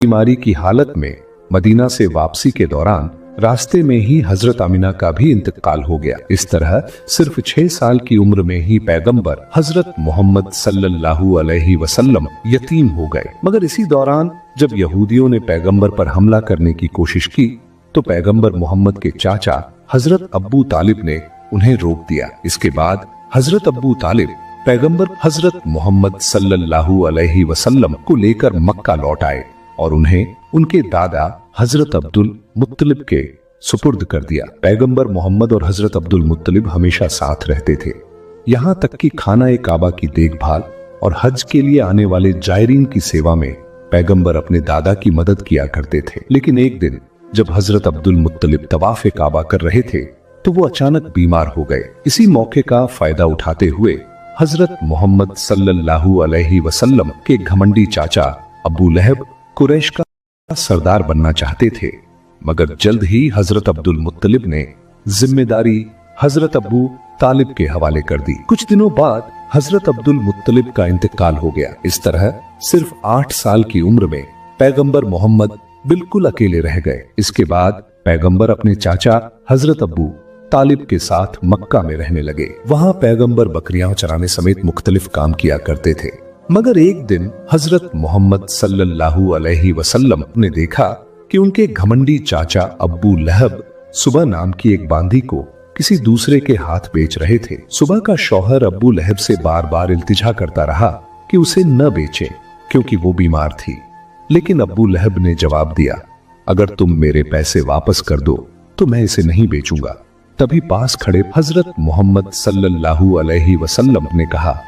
बीमारी की हालत में मदीना से वापसी के दौरान रास्ते में ही हजरत आमिना का भी इंतकाल हो गया। इस तरह सिर्फ 6 साल की उम्र में ही पैगंबर हजरत मोहम्मद सल्लल्लाहु अलैहि वसल्लम यतीम हो गए। मगर इसी दौरान जब यहूदियों ने पैगंबर पर हमला करने की कोशिश की तो पैगंबर मोहम्मद के चाचा हजरत अब्बू तालिब ने उन्हें रोक दिया। इसके बाद हजरत अब्बू तालिब पैगंबर हजरत मोहम्मद सल्लल्लाहु अलैहि वसल्लम को लेकर मक्का लौट आए और उन्हें उनके दादा हजरत अब्दुल मुत्तलिब के सुपुर्द कर दिया। पैगंबर मोहम्मद और हजरत अब्दुल मुत्तलिब हमेशा साथ रहते थे, यहाँ तक कि खाना काबा की देखभाल और हज के लिए आने वाले जायरीन की सेवा में पैगंबर अपने दादा की मदद किया करते थे। लेकिन एक दिन जब हजरत अब्दुल मुत्तलिब तवाफ काबा कर रहे थे तो वो अचानक बीमार हो गए। इसी मौके का फायदा उठाते हुए हजरत मोहम्मद सल्लल्लाहु अलैहि वसल्लम के घमंडी चाचा अबू लहब कुरैश का सरदार बनना चाहते थे, मगर जल्द ही हजरत अब्दुल मुत्तलिब ने जिम्मेदारी हजरत अब्बू तालिब के हवाले कर दी। कुछ दिनों बाद हजरत अब्दुल मुत्तलिब का इंतकाल हो गया। इस तरह सिर्फ 8 साल की उम्र में पैगंबर मोहम्मद बिल्कुल अकेले रह गए। इसके बाद पैगंबर अपने चाचा हजरत अब्बू तालिब के साथ मक्का में रहने लगे। वहां पैगंबर बकरियां चराने समेत मुख्तलिफ काम किया करते थे। मगर एक दिन हजरत मोहम्मद सल्लल्लाहु अलैहि वसल्लम ने देखा कि उनके घमंडी चाचा अब्बू लहब सुबह नाम की एक बांदी को किसी दूसरे के हाथ बेच रहे थे। सुबह का शौहर अब्बू लहब से बार बार इल्तिजा करता रहा कि उसे न बेचे क्योंकि वो बीमार थी। लेकिन अब्बू लहब ने जवाब दिया, अगर तुम मेरे पैसे वापस कर दो तो मैं इसे नहीं बेचूंगा। तभी पास खड़े हजरत मोहम्मद सल्लल्लाहु अलैहि वसल्लम ने कहा,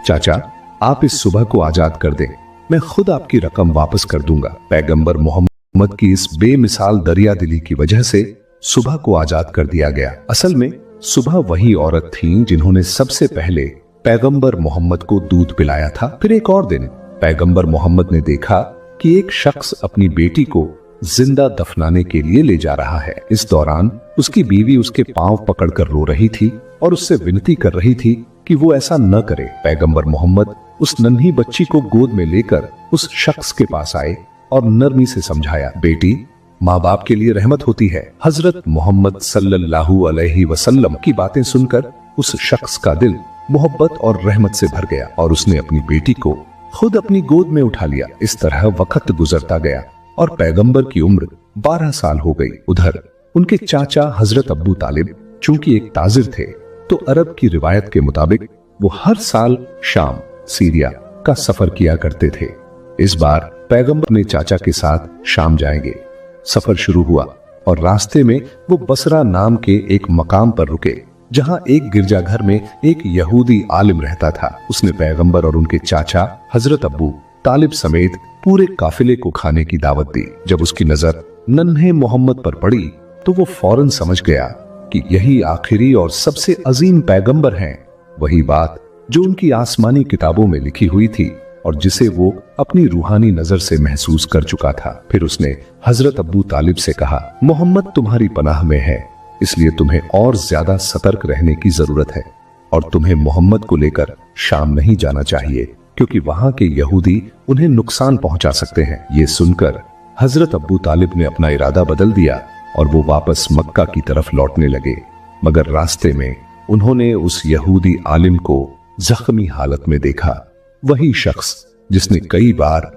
चाचा आप इस सुबह को आजाद कर दें, मैं खुद आपकी रकम वापस कर दूंगा। पैगंबर मोहम्मद की इस बेमिसाल दरिया दिली की वजह से सुबह को आजाद कर दिया गया। असल में सुबह वही औरत थी जिन्होंने सबसे पहले पैगंबर मोहम्मद को दूध पिलाया था। फिर एक और दिन पैगंबर मोहम्मद ने देखा कि एक शख्स अपनी बेटी को जिंदा दफनाने के लिए ले जा रहा है। इस दौरान उसकी बीवी उसके पांव पकड़कर रो रही थी और उससे विनती कर रही थी कि वो ऐसा न करे। पैगंबर मोहम्मद उस नन्ही बच्ची को गोद में लेकर उस शख्स के पास आए और नरमी से समझाया, बेटी माँ बाप के लिए रहमत होती है। हजरत मोहम्मद सल्लल्लाहु अलैहि वसल्लम की बातें सुनकर उस शख्स का दिल मोहब्बत और रहमत से भर गया और उसने अपनी बेटी को खुद अपनी गोद में उठा लिया। इस तरह वक्त गुजरता गया और पैगंबर की उम्र 12 साल हो गई। उधर उनके चाचा हजरत अब्बू तालिब चूंकि एक ताजिर थे तो अरब की रिवायत के मुताबिक वो हर साल शाम सीरिया का सफर किया करते थे। इस बार पैगंबर अपने चाचा के साथ शाम जाएंगे। सफर शुरू हुआ और रास्ते में वो बसरा नाम के एक मकाम पर रुके जहां एक गिरजाघर में एक यहूदी आलिम रहता था। उसने पैगंबर और उनके चाचा हजरत अब्बू तालिब समेत पूरे काफिले को खाने की दावत दी। जब उसकी नजर नन्हे मोहम्मद पर पड़ी तो वो फौरन समझ गया कि यही आखिरी और सबसे अजीम पैगंबर हैं। वही बात जो उनकी आसमानी किताबों में लिखी हुई थी और जिसे वो अपनी रूहानी नजर से महसूस कर चुका था। फिर उसने हजरत अब्बू तालिब से कहा, मोहम्मद तुम्हारी पनाह में है, इसलिए तुम्हें और ज्यादा सतर्क रहने की जरूरत है और तुम्हें मोहम्मद को लेकर शाम नहीं जाना चाहिए क्योंकि वहां के यहूदी उन्हें नुकसान पहुंचा सकते हैं। ये सुनकर हजरत अब्बू तालिब ने अपना इरादा बदल दिया और वो वापस मक्का की तरफ लौटने लगे। मगर रास्ते में उन्होंने उस यहूदी आलिम को जख्मी हालत में देखा, वही शख्स जिसने कई बार